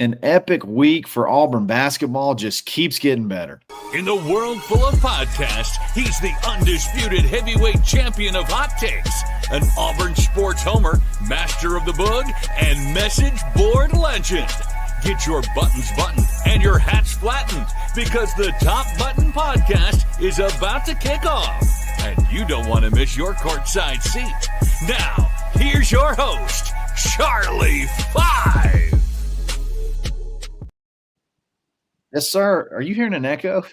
An epic week for Auburn basketball just keeps getting better. In the world full of podcasts, he's the undisputed heavyweight champion of hot takes, an Auburn sports homer, master of the boog, and message board legend. Get your buttons buttoned and your hats flattened because the Top Button Podcast is about to kick off. And you don't want to miss your courtside seat. Now, here's your host, Charlie Five. Yes, sir. Are you hearing an echo?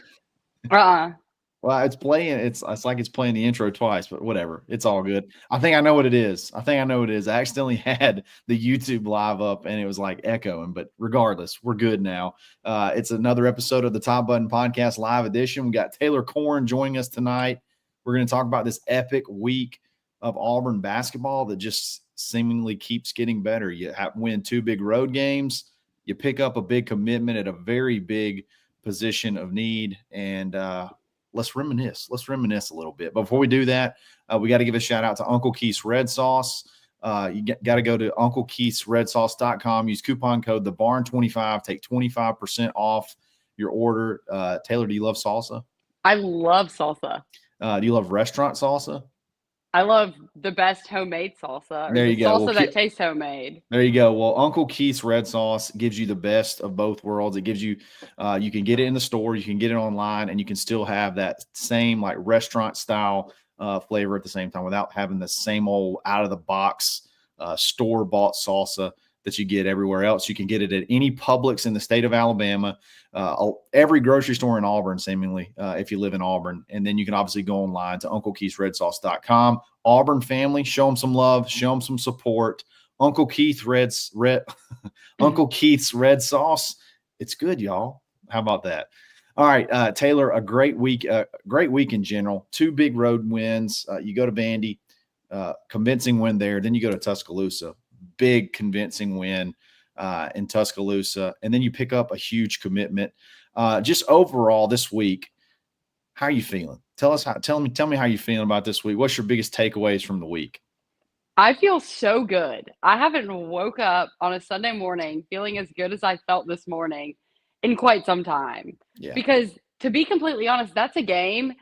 Well, it's playing. It's like it's playing the intro twice, but whatever. It's all good. I think I know what it is. I accidentally had the YouTube live up and it was like echoing, but regardless, we're good now. It's another episode of the Top Button Podcast live edition. We got Taylor Corn joining us tonight. We're going to talk about this epic week of Auburn basketball that just seemingly keeps getting better. You win 2 big road games. You pick up a big commitment at a very big position of need, and let's reminisce. Let's reminisce a little bit. But before we do that, we got to give a shout-out to Uncle Keith's Red Sauce. You got to go to UncleKeithsRedSauce.com. Use coupon code TheBarn25. Take 25% off your order. Taylor, do you love salsa? I love salsa. Do you love restaurant salsa? I love the best homemade salsa. There you go. Salsa that tastes homemade. There you go. Well, Uncle Keith's Red Sauce gives you the best of both worlds. It gives you, you can get it in the store, you can get it online, and you can still have that same like restaurant style flavor at the same time without having the same old out of the box store bought salsa that you get everywhere else. You can get it at any Publix in the state of Alabama, every grocery store in Auburn, seemingly, if you live in Auburn. And then you can obviously go online to UncleKeithsRedSauce.com. Auburn family, show them some love, show them some support. Uncle Keith's Red Sauce. It's good, y'all. How about that? All right, Taylor, a great week in general. 2 big road wins. You go to Vandy, convincing win there. Then you go to Tuscaloosa. Big convincing win in Tuscaloosa, and then you pick up a huge commitment. Just overall this week, how are you feeling? Tell me how you feeling about this week. What's your biggest takeaways from the week? I feel so good. I haven't woke up on a Sunday morning feeling as good as I felt this morning in quite some time. Yeah. Because to be completely honest, that's a game.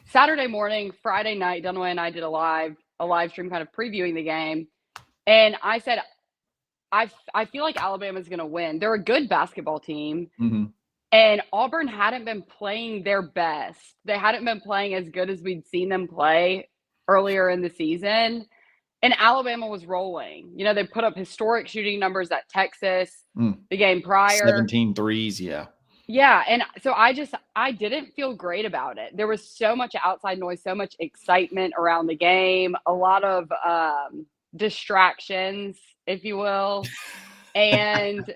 Saturday morning, Friday night, Dunaway and I did a live stream kind of previewing the game. And I said, I feel like Alabama's going to win. They're a good basketball team. Mm-hmm. And Auburn hadn't been playing their best. They hadn't been playing as good as we'd seen them play earlier in the season. And Alabama was rolling. You know, they put up historic shooting numbers at Texas the game prior. 17 threes, yeah. Yeah, and so I didn't feel great about it. There was so much outside noise, so much excitement around the game, a lot of distractions, if you will. And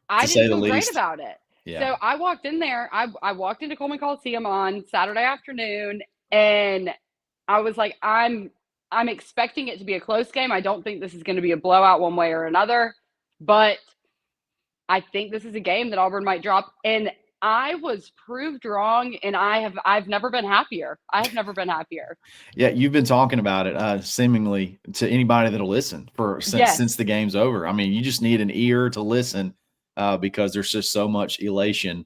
I didn't feel great about it. Yeah. So I walked in there. I walked into Coleman Coliseum on Saturday afternoon, and I was like, I'm expecting it to be a close game. I don't think this is going to be a blowout one way or another, but I think this is a game that Auburn might drop. And I was proved wrong, and I've never been happier. I have never been happier. Yeah, you've been talking about it seemingly to anybody that'll listen since the game's over. I mean, you just need an ear to listen because there's just so much elation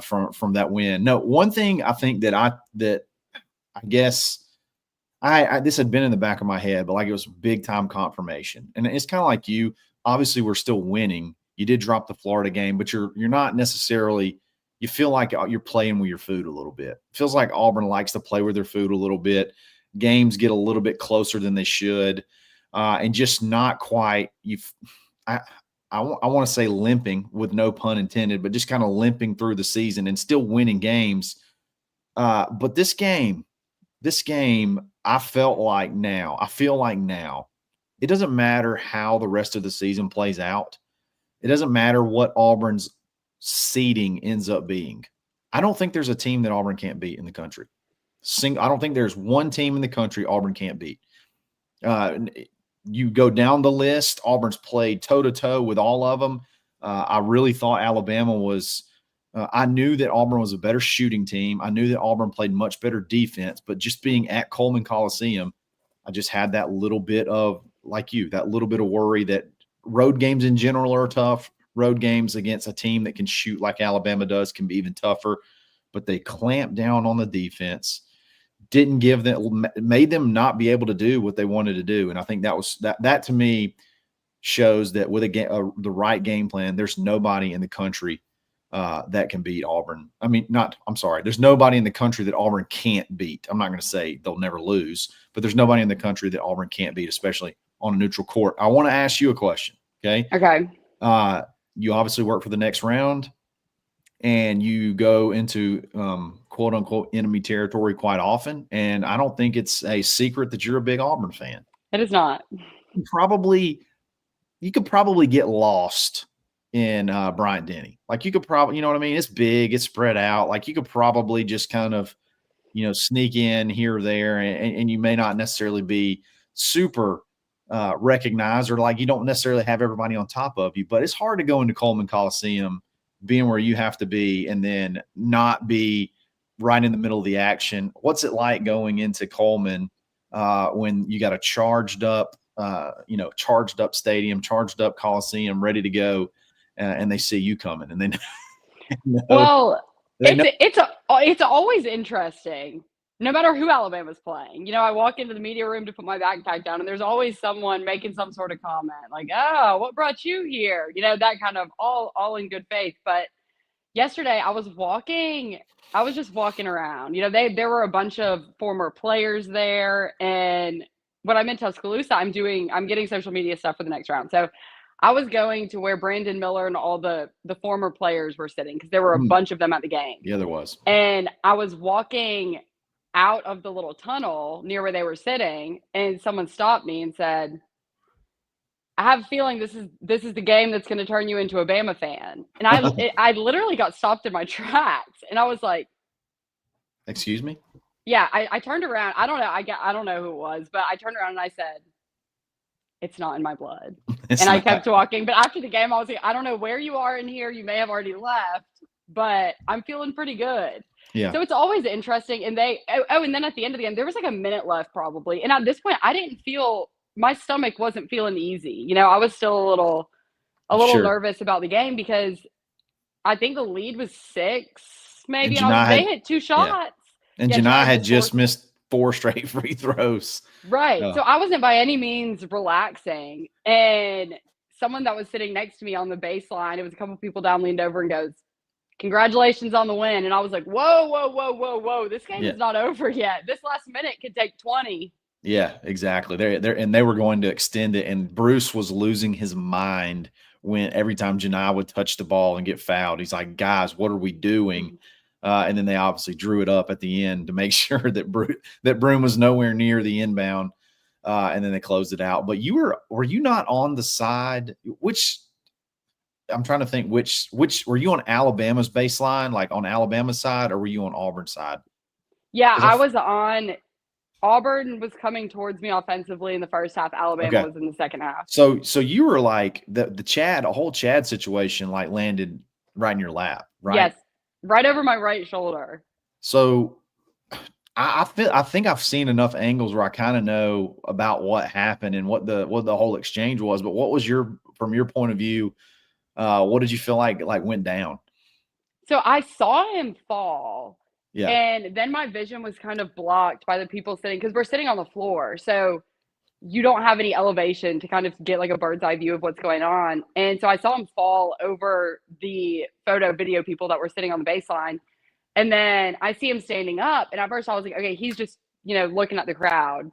from that win. No, one thing I think that I guess this had been in the back of my head, but like it was big time confirmation. And it's kind of like you. Obviously, we're still winning. You did drop the Florida game, but you're not necessarily. You feel like you're playing with your food a little bit. It feels like Auburn likes to play with their food a little bit. Games get a little bit closer than they should, and just not quite. I want to say limping, with no pun intended, but just kind of limping through the season and still winning games. But this game, I feel like now, it doesn't matter how the rest of the season plays out. It doesn't matter what Auburn's seeding ends up being. I don't think there's a team that Auburn can't beat in the country. I don't think there's one team in the country Auburn can't beat. You go down the list, Auburn's played toe-to-toe with all of them. I really thought Alabama was I knew that Auburn was a better shooting team. I knew that Auburn played much better defense, but just being at Coleman Coliseum, I just had that little bit of, like you, that little bit of worry that road games in general are tough. road games against a team that can shoot like Alabama does can be even tougher. But they clamped down on the defense, made them not be able to do what they wanted to do. And I think that to me shows that with the right game plan, there's nobody in the country that can beat Auburn. There's nobody in the country that Auburn can't beat. I'm not going to say they'll never lose, but there's nobody in the country that Auburn can't beat, especially on a neutral court. I want to ask you a question. Okay. You obviously work for the next round, and you go into quote unquote enemy territory quite often. And I don't think it's a secret that you're a big Auburn fan. It is not. You could probably get lost in Bryant-Denny. Like you could probably, you know what I mean? It's big, it's spread out. Like you could probably just kind of, sneak in here or there, and you may not necessarily be super recognized, or like you don't necessarily have everybody on top of you. But it's hard to go into Coleman Coliseum, being where you have to be, and then not be right in the middle of the action. What's it like going into Coleman when you got a charged up stadium, charged up Coliseum, ready to go, and they see you coming, and then it's always interesting, no matter who Alabama's playing. I walk into the media room to put my backpack down, and there's always someone making some sort of comment like, "Oh, what brought you here?" That kind of all in good faith. But yesterday I was just walking around. There were a bunch of former players there, and when I'm in Tuscaloosa, I'm getting social media stuff for the next round. So I was going to where Brandon Miller and all the former players were sitting, because there were a bunch of them at the game. Yeah, there was. And I was walking out of the little tunnel near where they were sitting, and someone stopped me and said, "I have a feeling this is the game that's going to turn you into a Bama fan." And I literally got stopped in my tracks, and I was like, "Excuse me?" Yeah, I turned around. I don't know who it was, but I turned around and I said, "It's not in my blood." I kept walking. But after the game, I was like, "I don't know where you are in here. You may have already left, but I'm feeling pretty good." Yeah. So it's always interesting. And and then at the end of the game, there was like a minute left probably. And at this point, my stomach wasn't feeling easy. I was still a little Sure. nervous about the game, because I think the lead was 6, maybe. And they hit 2 shots. Yeah. And Janai had just missed 4 straight free throws. Right. So I wasn't by any means relaxing. And someone that was sitting next to me on the baseline, it was a couple people down, leaned over and goes, "Congratulations on the win." And I was like, whoa. This game is not over yet. This last minute could take 20. Yeah, exactly. They were going to extend it. And Bruce was losing his mind when every time Janai would touch the ball and get fouled. He's like, "Guys, what are we doing?" And then they obviously drew it up at the end to make sure that Broom was nowhere near the inbound, and then they closed it out. But were you not on the side? I'm trying to think which were you on Alabama's baseline, like on Alabama's side, or were you on Auburn's side? Yeah, I was on. Auburn was coming towards me offensively in the first half. Alabama was in the second half. So you were like the whole Chad situation like landed right in your lap, right? Yes. Right over my right shoulder. So I think I've seen enough angles where I kind of know about what happened and what the whole exchange was. But what was from your point of view, what did you feel like went down? So I saw him fall. Yeah. And then my vision was kind of blocked by the people sitting, because we're sitting on the floor. So you don't have any elevation to kind of get like a bird's eye view of what's going on. And so I saw him fall over the photo video people that were sitting on the baseline. And then I see him standing up. And at first I was like, okay, he's just, looking at the crowd.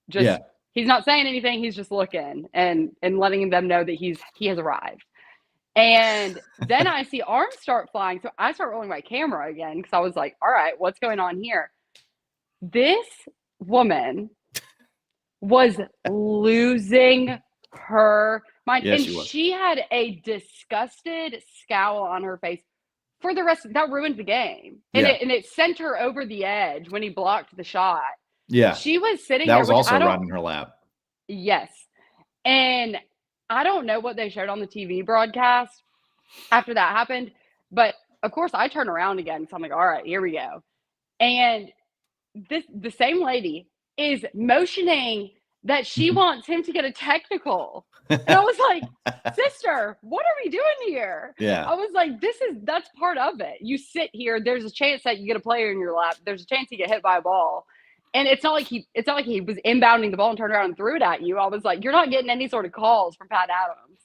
He's not saying anything. He's just looking and letting them know that he has arrived. And then I see arms start flying. So I start rolling my camera again, because I was like, all right, what's going on here? This woman was losing her mind. Yes, and she had a disgusted scowl on her face for the rest. That ruined the game. And it sent her over the edge when he blocked the shot. Yeah. She was sitting there. That there. was also right in her lap. Yes. And I don't know what they showed on the TV broadcast after that happened. But, of course, I turn around again. So I'm like, all right, here we go. And the same lady is motioning that she wants him to get a technical. And I was like, sister, what are we doing here? Yeah. I was like, that's part of it. You sit here, there's a chance that you get a player in your lap. There's a chance you get hit by a ball. And it's not like he was inbounding the ball and turned around and threw it at you. I was like, you're not getting any sort of calls from Pat Adams.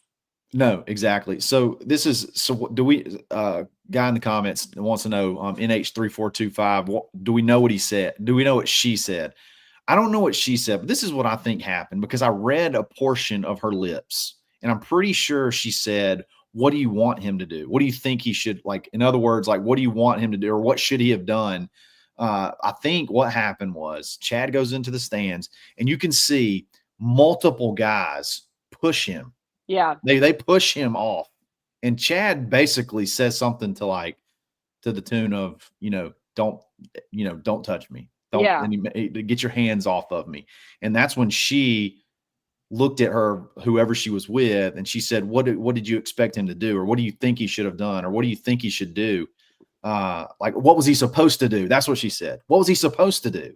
No, exactly. So do we, guy in the comments wants to know, NH3425, do we know what he said? Do we know what she said? I don't know what she said, but this is what I think happened, because I read a portion of her lips, and I'm pretty sure she said, what do you want him to do? What do you think he should, like, in other words, like, what do you want him to do, or what should he have done? I think what happened was Chad goes into the stands, and you can see multiple guys push him. Yeah. They push him off. And Chad basically says something to the tune of, don't touch me. Don't get your hands off of me. And that's when she looked at whoever she was with, and she said, what did you expect him to do? Or what do you think he should have done? Or what do you think he should do? What was he supposed to do? That's what she said. What was he supposed to do?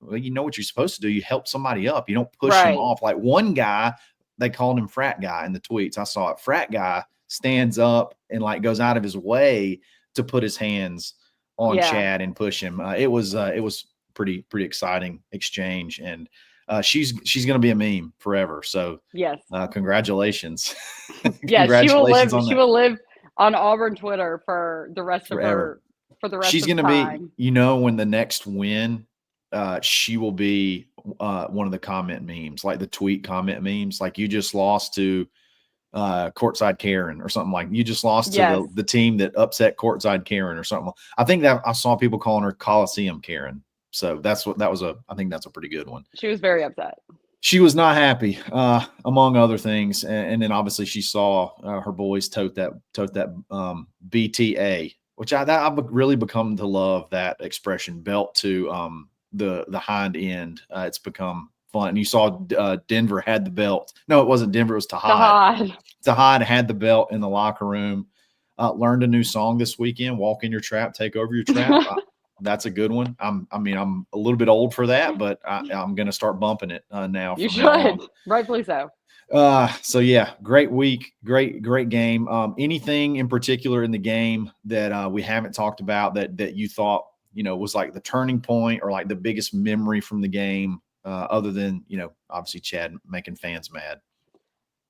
Well, you know what you're supposed to do. You help somebody up. You don't push him off. Like one guy, they called him frat guy in the tweets. I saw it. Frat guy stands up and goes out of his way to put his hands on Chad and push him. It was pretty exciting exchange, and she's going to be a meme forever. So yes, congratulations. Congratulations she will live on Auburn Twitter for the rest forever. For the rest she's of the time. Be, when the next win, she will be one of the comment memes, like the tweet comment memes, like you just lost to Courtside Karen or something, like you just lost to the team that upset Courtside Karen or something. I think that I saw people calling her Coliseum Karen. So I think that's a pretty good one. She was very upset. She was not happy, among other things. And then obviously she saw her boys tote that BTA, which I've really become to love that expression, belt to the hind end. It's become fun. And you saw Denver had the belt. No, it wasn't Denver. It was Tahad. Tahad had the belt in the locker room. Learned a new song this weekend. Walk in your trap, take over your trap. That's a good one. I'm a little bit old for that, but I'm going to start bumping it now. You should. Rightfully so. So yeah, great week, great game. Anything in particular in the game that we haven't talked about that you thought was like the turning point or like the biggest memory from the game, other than obviously Chad making fans mad?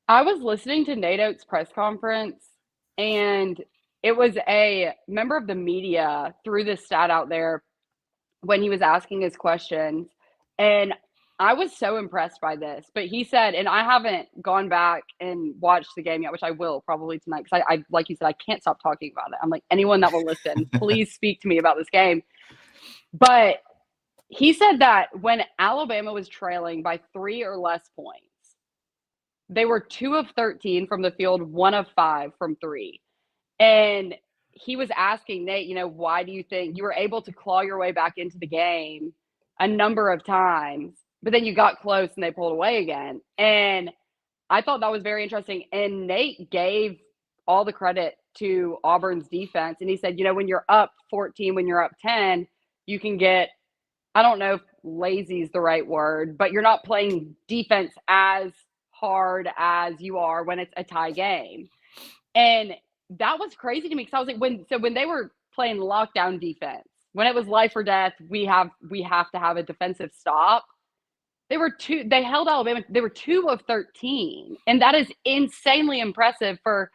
I was listening to Nate Oates' press conference, and it was a member of the media threw this stat out there when he was asking his questions, and I was so impressed by this. But he said, and I haven't gone back and watched the game yet, which I will probably tonight, because I like you said, I can't stop talking about it. I'm like, anyone that will listen, please speak to me about this game. But he said that when Alabama was trailing by 3 or less points, they were 2 of 13 from the field, 1 of 5 from 3. And he was asking Nate, why do you think you were able to claw your way back into the game a number of times, but then you got close and they pulled away again? And I thought that was very interesting. And Nate gave all the credit to Auburn's defense. And he said, when you're up 14, when you're up 10, you can get, I don't know if lazy is the right word, but you're not playing defense as hard as you are when it's a tie game. And that was crazy to me, because I was like, when they were playing lockdown defense, when it was life or death, we have to have a defensive stop. They held Alabama. They were 2 of 13. And that is insanely impressive for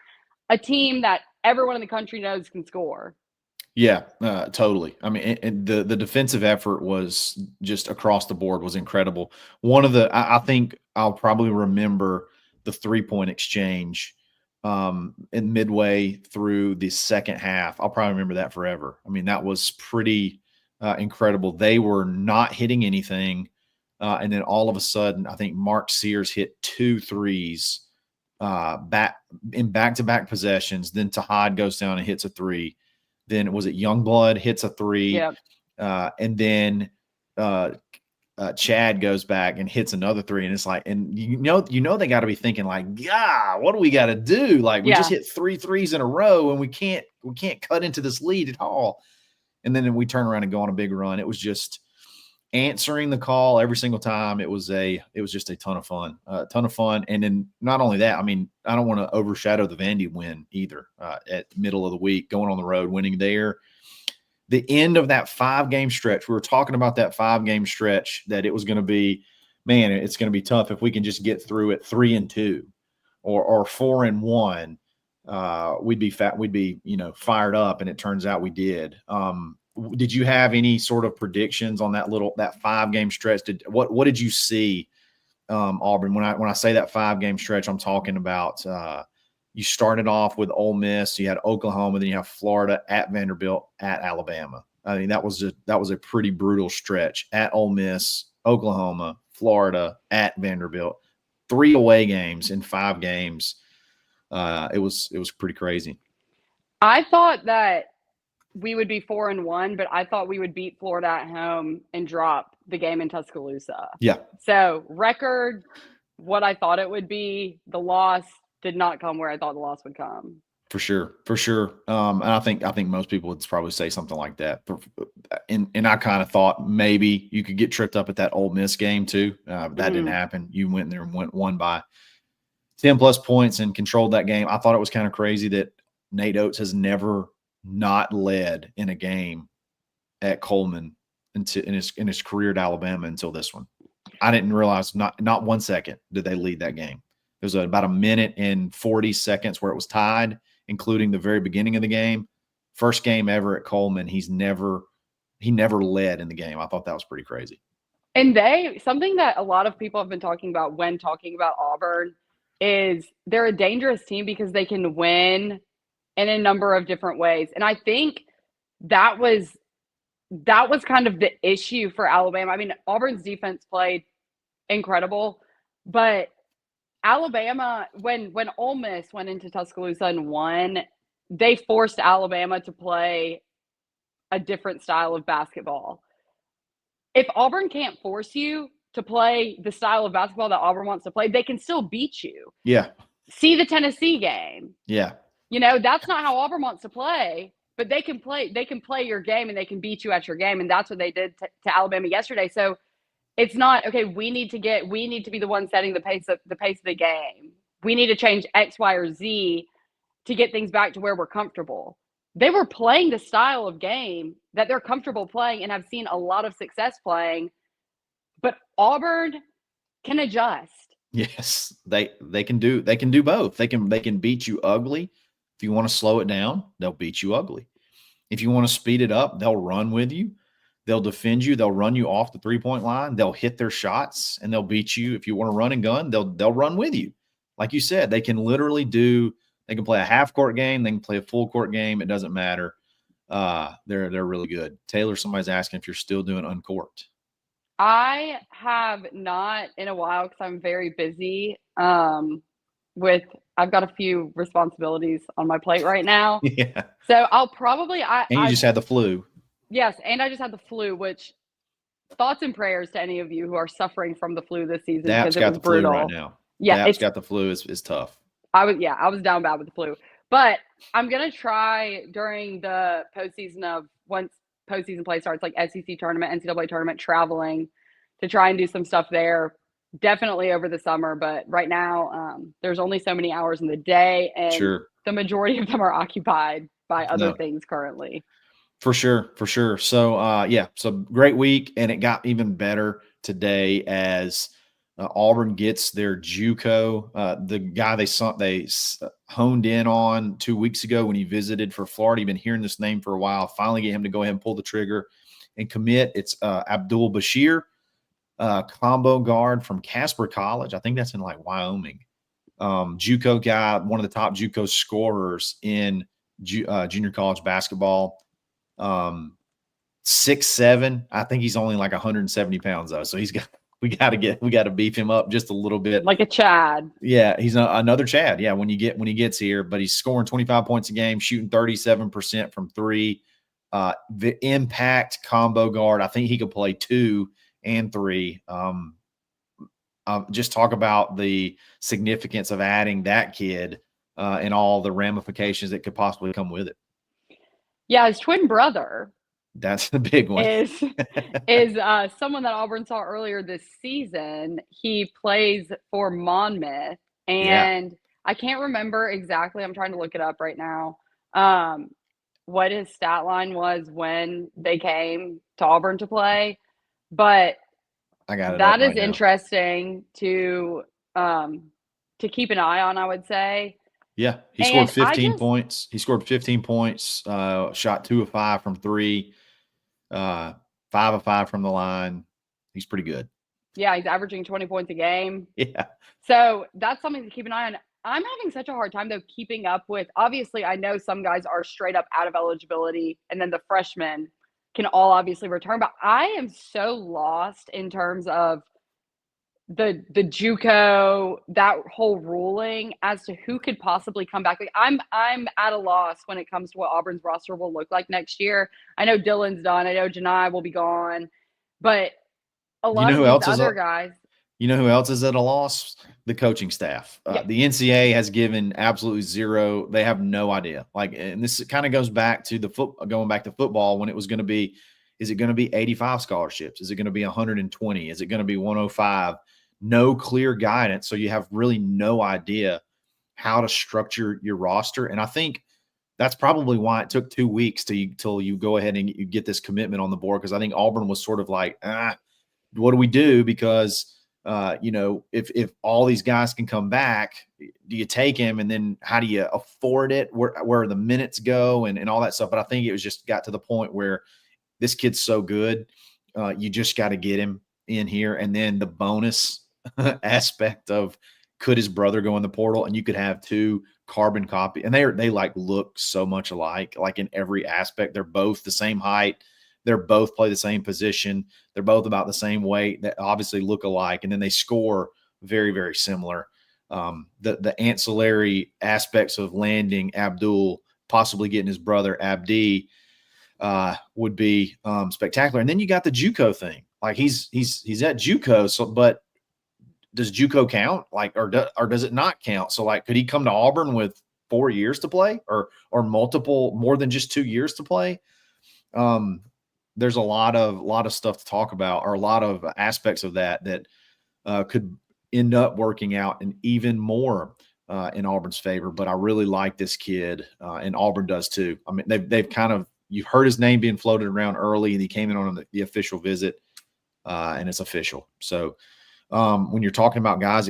a team that everyone in the country knows can score. Yeah, totally. I mean, the defensive effort was just across the board was incredible. One of I think I'll probably remember the 3-point exchange in midway through the second half. I'll probably remember that forever. I mean, that was pretty incredible. They were not hitting anything. And then all of a sudden, I think Mark Sears hit 2 threes back-to-back possessions. Then Tahad goes down and hits a 3. Then was it Youngblood hits a 3? Yep. And then Chad goes back and hits another 3. And it's like, and they got to be thinking like, yeah, what do we got to do? Like we just hit 3 threes in a row and we can't cut into this lead at all. And then we turn around and go on a big run. It was just answering the call every single time. It was just a ton of fun, And then not only that, I mean, I don't want to overshadow the Vandy win either. At middle of the week, going on the road, winning there. The end of that 5-game stretch, we were talking about that 5-game stretch, that it was going to be, man, it's going to be tough if we can just get through it 3-2 or 4-1. We'd be fired up, and it turns out we did. Did you have any sort of predictions on that 5-game stretch? What did you see, Auburn? When I say that 5-game stretch, I'm talking about you started off with Ole Miss, you had Oklahoma, then you have Florida, at Vanderbilt, at Alabama. I mean, that was a pretty brutal stretch. At Ole Miss, Oklahoma, Florida, at Vanderbilt. 3 away games in 5 games. It was pretty crazy. I thought that we would be 4-1, but I thought we would beat Florida at home and drop the game in Tuscaloosa. Yeah. So record, what I thought it would be, the loss did not come where I thought the loss would come. For sure. And I think most people would probably say something like that. And I kind of thought maybe you could get tripped up at that Ole Miss game too. That didn't happen. You went there and won by 10+ points and controlled that game. I thought it was kind of crazy that Nate Oates has never not led in a game at Coleman in his career at Alabama until this one. I didn't realize not 1 second did they lead that game. There was about 1 minute and 40 seconds where it was tied, including the very beginning of the game. First game ever at Coleman. He never led in the game. I thought that was pretty crazy. And something that a lot of people have been talking about when talking about Auburn is they're a dangerous team because they can win in a number of different ways. And I think that was kind of the issue for Alabama. I mean, Auburn's defense played incredible, but Alabama, when Ole Miss went into Tuscaloosa and won, they forced Alabama to play a different style of basketball. If Auburn can't force you to play the style of basketball that Auburn wants to play, they can still beat you. Yeah. See the Tennessee game. Yeah. That's not how Auburn wants to play, but they can play your game and they can beat you at your game. And that's what they did to Alabama yesterday. So it's not, okay, we need to be the one setting the pace of the game. We need to change X, Y, or Z to get things back to where we're comfortable. They were playing the style of game that they're comfortable playing and have seen a lot of success playing. But Auburn can adjust. Yes, they can do both. They can beat you ugly. If you want to slow it down, they'll beat you ugly. If you want to speed it up, they'll run with you. They'll defend you. They'll run you off the 3-point line. They'll hit their shots and they'll beat you. If you want to run and gun, they'll run with you. Like you said, they can literally they can play a half-court game. They can play a full-court game. It doesn't matter. They're really good. Taylor, somebody's asking if you're still doing Uncorked. I have not in a while because I'm very busy. I've got a few responsibilities on my plate right now. Yeah. So I'll probably you just had the flu. Yes, and I just had the flu, which thoughts and prayers to any of you who are suffering from the flu this season. That's got the brutal. Flu right now. Yeah, it's got the flu is tough. I was down bad with the flu. But I'm gonna try during the postseason once postseason play starts, like SEC tournament, NCAA tournament, traveling to try and do some stuff there. Definitely over the summer, but right now there's only so many hours in the day, and the majority of them are occupied by other things currently. For sure. So, so great week, and it got even better today as Auburn gets their JUCO, the guy they honed in on 2 weeks ago when he visited for Florida. You've been hearing this name for a while. Finally get him to go ahead and pull the trigger and commit. It's Abdul Bashir, combo guard from Casper College. I think that's in Wyoming. JUCO guy, one of the top JUCO scorers in junior college basketball. 6'7". I think he's only 170 pounds though. So we got to beef him up just a little bit. Like a Chad. Yeah. He's another Chad. Yeah. When he gets here, but he's scoring 25 points a game, shooting 37% from 3. The impact combo guard. I think he could play 2 and 3. Just talk about the significance of adding that kid and all the ramifications that could possibly come with it. Yeah, his twin brother That's the big one. is someone that Auburn saw earlier this season. He plays for Monmouth, Yeah. and I can't remember exactly. I'm trying to look it up right now. What his stat line was when they came to Auburn to play, but I got it up that is right now. interesting to keep an eye on, I would say. Yeah, he scored And 15 points. He scored 15 points, shot 2 of 5 from 3, 5 of 5 from the line. He's pretty good. Yeah, he's averaging 20 points a game. Yeah. So that's something to keep an eye on. I'm having such a hard time, though, keeping up with. Obviously, I know some guys are straight up out of eligibility, and then the freshmen can all obviously return. But I am so lost in terms of the JUCO, that whole ruling as to who could possibly come back. Like, I'm at a loss when it comes to what Auburn's roster will look like next year. I know Dylan's done. I know Janai will be gone, but a lot of these other guys. You know who else is at a loss? The coaching staff. Yep. The NCAA has given absolutely zero. They have no idea. Like, and this kind of goes back to going back to football when it was going to be. Is it going to be 85 scholarships? Is it going to be 120? Is it going to be 105? No clear guidance. So you have really no idea how to structure your roster. And I think that's probably why it took 2 weeks till you go ahead and you get this commitment on the board. Because I think Auburn was sort of like, what do we do? Because if all these guys can come back, do you take him? And then how do you afford it? Where the minutes go and all that stuff. But I think it was just got to the point where this kid's so good. You just got to get him in here. And then the bonus aspect of, could his brother go in the portal and you could have 2 carbon copy. And they like look so much alike, like in every aspect. They're both the same height. They're both play the same position. They're both about the same weight, that obviously look alike. And then they score very, very similar. The ancillary aspects of landing Abdul, possibly getting his brother Abdi, would be spectacular. And then you got the JUCO thing. Like he's at JUCO. So, but does JUCO count? Like, or does it not count? So like, could he come to Auburn with 4 years to play or more than just 2 years to play? There's a lot of stuff to talk about, or a lot of aspects of that could end up working out and even more in Auburn's favor. But I really like this kid, and Auburn does too. I mean, they've kind of, you've heard his name being floated around early, and he came in on the official visit, and it's official. So when you're talking about guys,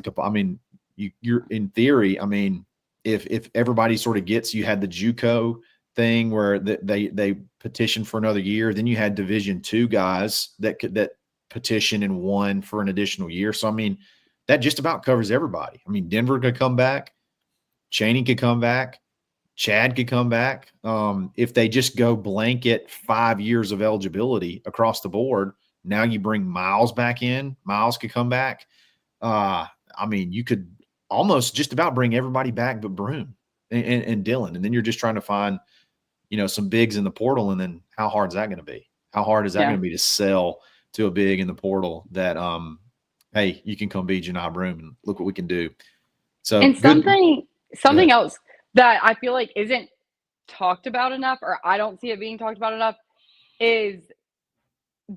you're in theory. I mean, if everybody sort of gets, you had the JUCO thing where they petitioned for another year. Then you had Division II guys that petition and won for an additional year. So I mean, that just about covers everybody. I mean, Denver could come back, Chaney could come back, Chad could come back. If they just go blanket 5 years of eligibility across the board, now you bring Miles back in. Miles could come back. I mean, you could almost just about bring everybody back but Broom and Dylan, and then you're just trying to find some bigs in the portal. And then how hard is that going to be? How hard is that going to be to sell to a big in the portal that, hey, you can come be Janai Broom and look what we can do. So, and something else that I feel like isn't talked about enough, or I don't see it being talked about enough, is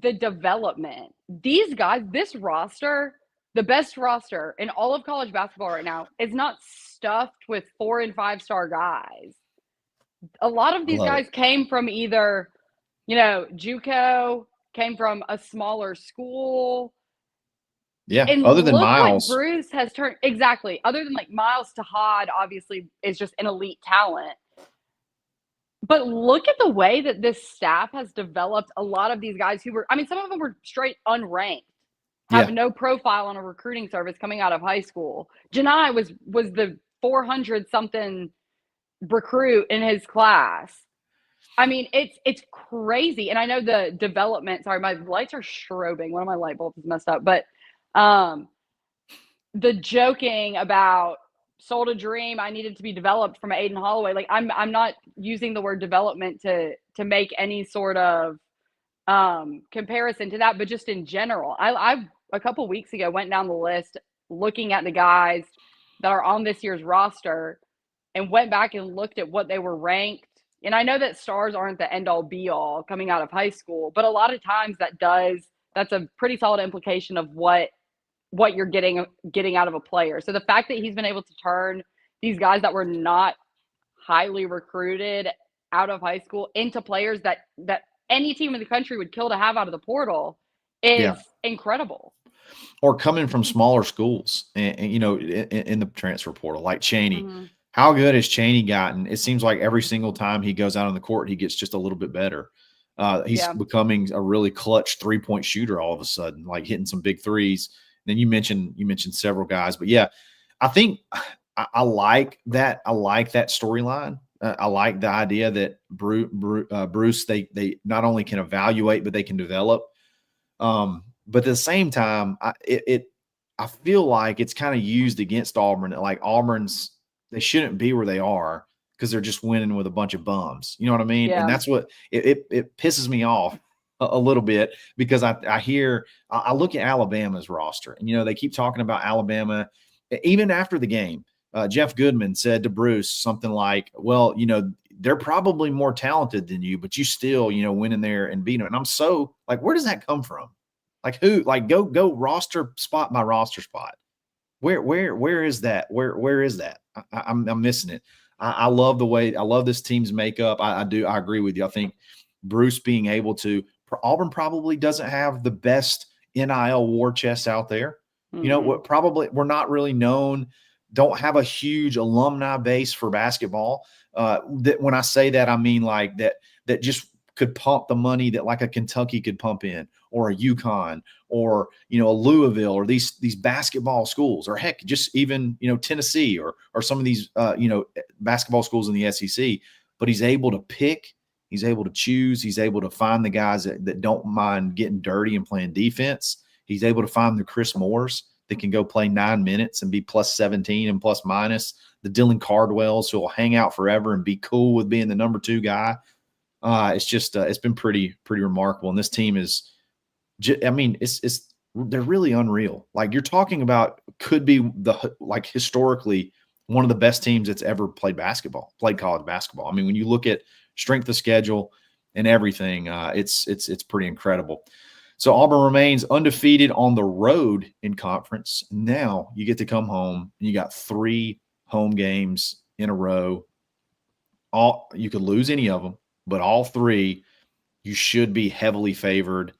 the development. These guys, this roster, the best roster in all of college basketball right now, is not stuffed with 4- and 5-star guys. A lot of these guys came from either, JUCO, came from a smaller school. Yeah, and other than Miles. What Bruce has turned, exactly. Other than like Miles Tahad, obviously, is just an elite talent. But look at the way that this staff has developed a lot of these guys who were, some of them were straight unranked, have no profile on a recruiting service coming out of high school. Janai was the 400-something recruit in his class. I mean, it's crazy. And I know the development, sorry, my lights are strobing. One of my light bulbs is messed up. But the joking about sold a dream, I needed to be developed from Aiden Holloway. Like, I'm not using the word development to make any sort of comparison to that, but just in general. I a couple weeks ago went down the list looking at the guys that are on this year's roster and went back and looked at what they were ranked And I know that stars aren't the end all be all coming out of high school, but a lot of times that's a pretty solid implication of what you're getting out of a player. So the fact that he's been able to turn these guys that were not highly recruited out of high school into players that any team in the country would kill to have out of the portal is incredible. Or coming from smaller schools and in the transfer portal, like Chaney. How good has Chaney gotten? It seems like every single time he goes out on the court, he gets just a little bit better. He's becoming a really clutch 3-point shooter all of a sudden, like hitting some big threes. And then you mentioned several guys, but yeah, I think I like that. I like that storyline. I like the idea that Bruce, they not only can evaluate, but they can develop. But at the same time, I feel like it's kind of used against Auburn. Like they shouldn't be where they are because they're just winning with a bunch of bums. You know what I mean? Yeah. And that's what it pisses me off a little bit, because I look at Alabama's roster, and they keep talking about Alabama. Even after the game, Jeff Goodman said to Bruce something like, well, they're probably more talented than you, but you still, went in there and beat them. And I'm so like, where does that come from? Like who? Like go roster spot by roster spot. Where is that? Where is that? I'm missing it. I love this team's makeup. I agree with you. I think Bruce being able to – Auburn probably doesn't have the best NIL war chest out there. Probably we're not really known, don't have a huge alumni base for basketball. That when I say that, I mean like that just could pump the money that like a Kentucky could pump in, or a UConn, or a Louisville, or these basketball schools, or heck, just even Tennessee, or some of these basketball schools in the SEC. But he's able to pick, he's able to choose, he's able to find the guys that don't mind getting dirty and playing defense. He's able to find the Chris Moores that can go play 9 minutes and be plus 17 and plus minus, the Dylan Cardwells who will hang out forever and be cool with being the number 2 guy. It's just it's been pretty remarkable. And this team is, they're really unreal. Like you're talking about, could be historically one of the best teams that's ever played college basketball. I mean, when you look at strength of schedule and everything, it's pretty incredible. So Auburn remains undefeated on the road in conference. Now you get to come home and you got 3 home games in a row. You could lose any of them, but all 3 you should be heavily favored.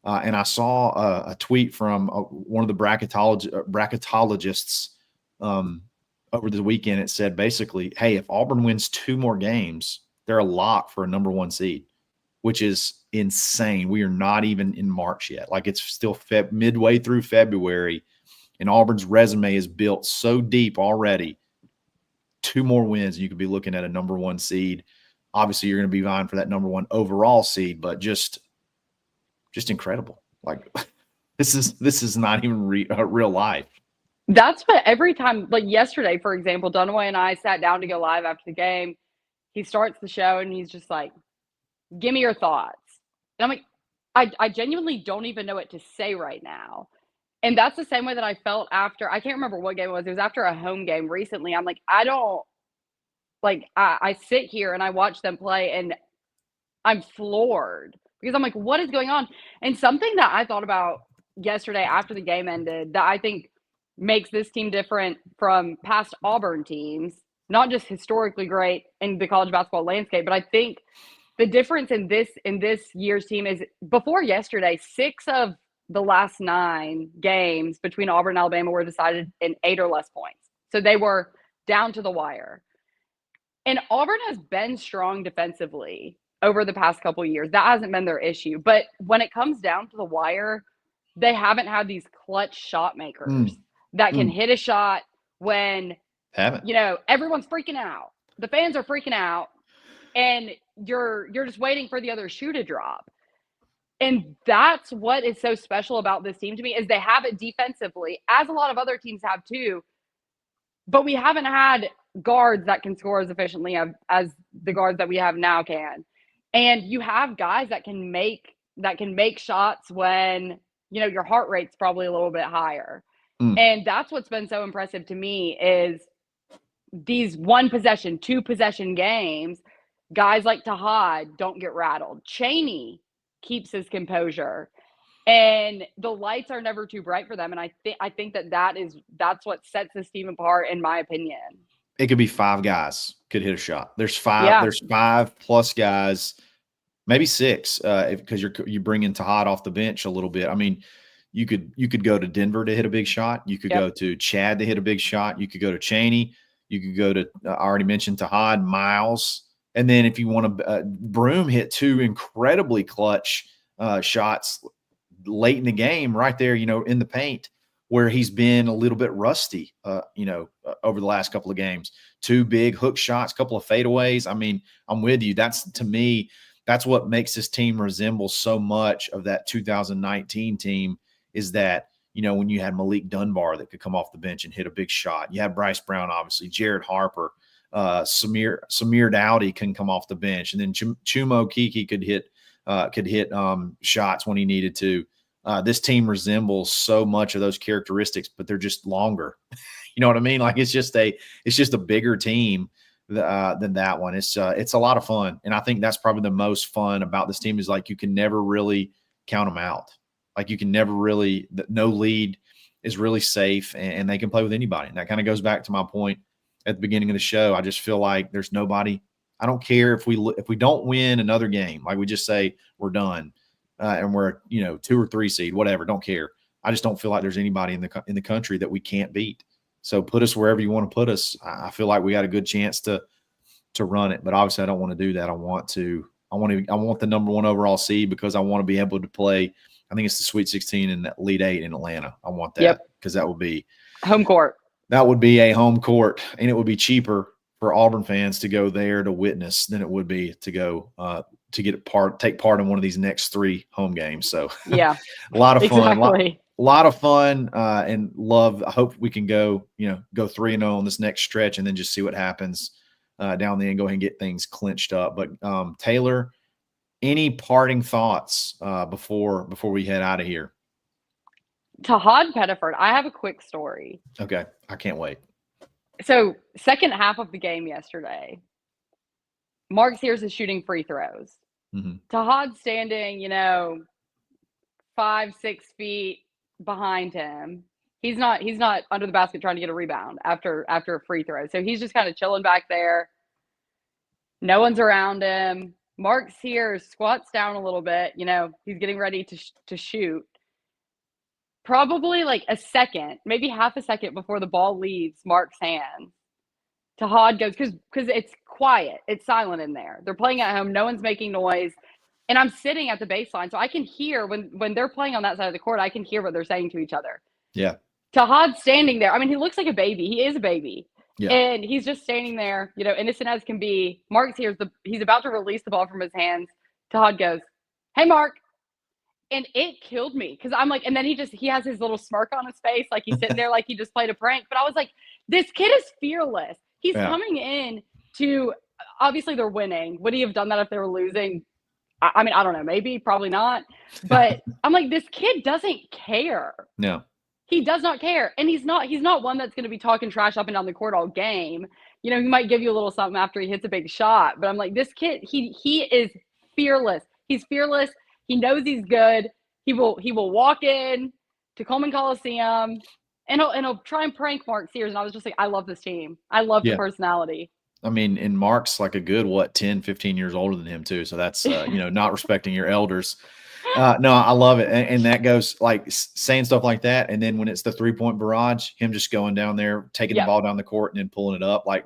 And I saw a tweet from one of the bracketologists over the weekend. It said basically, hey, if Auburn wins 2 more games, they're a lock for a number 1 seed, which is insane. We are not even in March yet. Like it's still midway through February, and Auburn's resume is built so deep already. 2 more wins, and you could be looking at a number 1 seed. Obviously, you're going to be vying for that number 1 overall seed, but just incredible. Like this is not even real life. That's what every time, like yesterday, for example, Dunaway and I sat down to go live after the game. He starts the show and he's just like, give me your thoughts. And I'm like, I genuinely don't even know what to say right now. And that's the same way that I felt after, I can't remember what game it was. It was after a home game recently. I'm like, I sit here and I watch them play and I'm floored because I'm like, what is going on? And something that I thought about yesterday after the game ended that I think makes this team different from past Auburn teams, not just historically great in the college basketball landscape, but I think the difference in this year's team is before yesterday, 6 of the last 9 games between Auburn and Alabama were decided in 8 or less points. So they were down to the wire. And Auburn has been strong defensively over the past couple of years. That hasn't been their issue. But when it comes down to the wire, they haven't had these clutch shot makers that can hit a shot when, everyone's freaking out. The fans are freaking out. And you're just waiting for the other shoe to drop. And that's what is so special about this team to me is they have it defensively, as a lot of other teams have too. But we haven't had guards that can score as efficiently as the guards that we have now can. And you have guys that can make shots when, your heart rate's probably a little bit higher. And that's what's been so impressive to me is these 1 possession, 2 possession games. guys like Tahad don't get rattled. Chaney keeps his composure. And the lights are never too bright for them. And I think that's what sets this team apart, in my opinion. It could be 5 guys could hit a shot. There's 5 plus guys, maybe 6, because you bring in Tahad off the bench a little bit. I mean, you could go to Denver to hit a big shot. You could go to Chad to hit a big shot. You could go to Chaney. You could go to I already mentioned Tahad, Miles, and then if you want to, Broom hit 2 incredibly clutch shots late in the game, right there, in the paint, where he's been a little bit rusty, over the last couple of games. 2 big hook shots, couple of fadeaways. I mean, I'm with you. To me, that's what makes this team resemble so much of that 2019 team, is that, when you had Malik Dunbar that could come off the bench and hit a big shot. You had Bryce Brown, obviously, Jared Harper, Samir Dowdy can come off the bench, and then Chumo Kiki could hit shots when he needed to. This team resembles so much of those characteristics, but they're just longer. You know what I mean? Like it's just a bigger team than that one. It's a lot of fun, and I think that's probably the most fun about this team, is like you can never really count them out. Like you can never really, no lead is really safe, and they can play with anybody. And that kind of goes back to my point at the beginning of the show. I just feel like there's nobody. I don't care if we don't win another game, like we just say we're done, and we're 2 or 3 seed, whatever. Don't care. I just don't feel like there's anybody in the country that we can't beat. So put us wherever you want to put us. I feel like we got a good chance to run it, but obviously I don't want to do that. I want the number 1 overall seed, because I want to be able to play. I think it's the Sweet 16 and that Elite 8 in Atlanta. I want that, because that would be home court. That would be a home court, and it would be cheaper for Auburn fans to go there to witness than it would be to go to take part in one of these next 3 home games. So yeah, a lot of fun, exactly. a lot of fun, and love. I hope we can go 3-0 on this next stretch, and then just see what happens down there and go ahead and get things clinched up. But Taylor, any parting thoughts before we head out of here? Tahad Pettiford, I have a quick story. Okay, I can't wait. So second half of the game yesterday, Mark Sears is shooting free throws. Mm-hmm. Tahad's standing, 5-6 feet behind him. He's not under the basket trying to get a rebound after a free throw. So he's just kind of chilling back there. No one's around him. Mark Sears squats down a little bit. He's getting ready to shoot. Probably like a second, maybe half a second before the ball leaves Mark's hands, Tahad goes, because it's quiet. It's silent in there. They're playing at home. No one's making noise. And I'm sitting at the baseline, so I can hear when they're playing on that side of the court, I can hear what they're saying to each other. Yeah. Tahad's standing there. I mean, he looks like a baby. He is a baby. Yeah. And he's just standing there, innocent as can be. Mark's here. He's about to release the ball from his hands. Tahad goes, "Hey, Mark." And it killed me, because I'm like, and then he has his little smirk on his face, like he's sitting there like he just played a prank. But I was like, this kid is fearless. He's coming in to, obviously they're winning. Would he have done that if they were losing? I mean, I don't know, maybe, probably not. But I'm like, this kid doesn't care. No. He does not care. And he's not one that's going to be talking trash up and down the court all game. He might give you a little something after he hits a big shot. But I'm like, this kid, he is fearless. He's fearless. He knows he's good. He will walk in to Coleman Coliseum and he'll try and prank Mark Sears. And I was just like, I love this team. I love the personality. I mean, and Mark's like a good, 10, 15 years older than him too. So that's, not respecting your elders. No, I love it. And that goes like saying stuff like that. And then when it's the 3-point barrage, him just going down there, taking the ball down the court and then pulling it up. Like,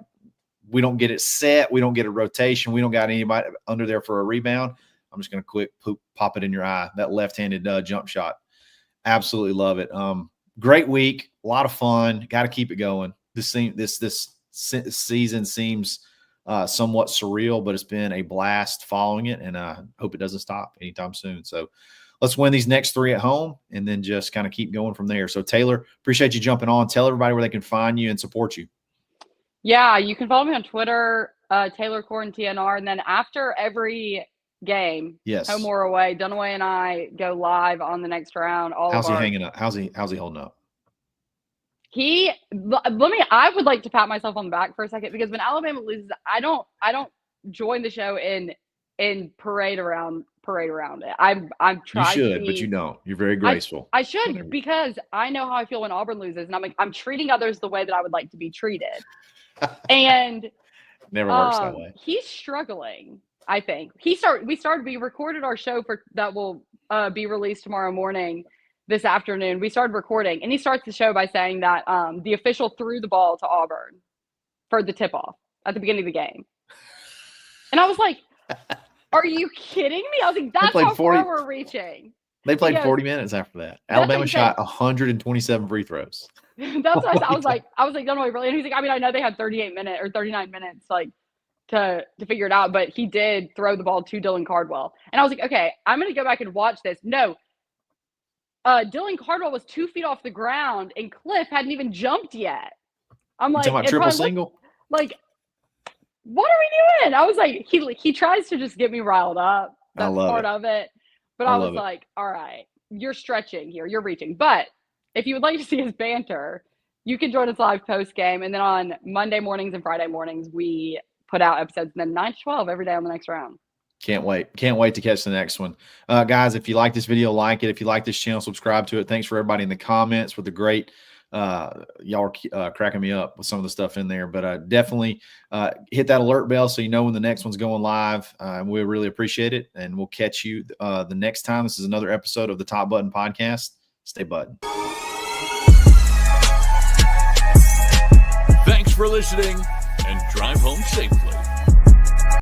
we don't get it set. We don't get a rotation. We don't got anybody under there for a rebound. I'm just going to pop it in your eye. That left-handed jump shot. Absolutely love it. Great week. A lot of fun. Got to keep it going. This season seems somewhat surreal, but it's been a blast following it, and I hope it doesn't stop anytime soon. So let's win these next 3 at home and then just kind of keep going from there. So, Taylor, appreciate you jumping on. Tell everybody where they can find you and support you. Yeah, you can follow me on Twitter, Taylor Corn TNR, and then after every game, home or away, Dunaway and I go live on the next round. How's he hanging up? How's he holding up? I would like to pat myself on the back for a second, because when Alabama loses, I don't join the show and parade around it. I'm trying. You should, but you don't. You're very graceful. I should, because I know how I feel when Auburn loses, and I'm treating others the way that I would like to be treated. And never works that way. He's struggling. I think we recorded our show that will be released tomorrow morning. This afternoon, we started recording, and he starts the show by saying that the official threw the ball to Auburn for the tip-off at the beginning of the game. And I was like, are you kidding me? I was like, that's how far we're reaching. They played 40 minutes after that. Alabama shot 127 free throws. That's what I was like, no, really? And he's like, I mean, I know they had 38 minutes or 39 minutes, like, to figure it out, but he did throw the ball to Dylan Cardwell. And I was like, okay, I'm going to go back and watch this. No. Dylan Cardwell was 2 feet off the ground, and Cliff hadn't even jumped yet. I'm like, talking about triple single? Like, what are we doing? I was like, he tries to just get me riled up. That's part of it. But I was like, all right, you're stretching here. You're reaching. But if you would like to see his banter, you can join us live post-game. And then on Monday mornings and Friday mornings, we put out episodes, and then 9 to 12 every day on the next round. Can't wait to catch the next one. Guys, if you like this video, like it. If you like this channel, subscribe to it. Thanks for everybody in the comments with the great y'all are cracking me up with some of the stuff in there. But definitely hit that alert bell so you know when the next one's going live. We really appreciate it, and we'll catch you the next time. This is another episode of the Top Button Podcast. Stay button. Thanks for listening, and drive home safely.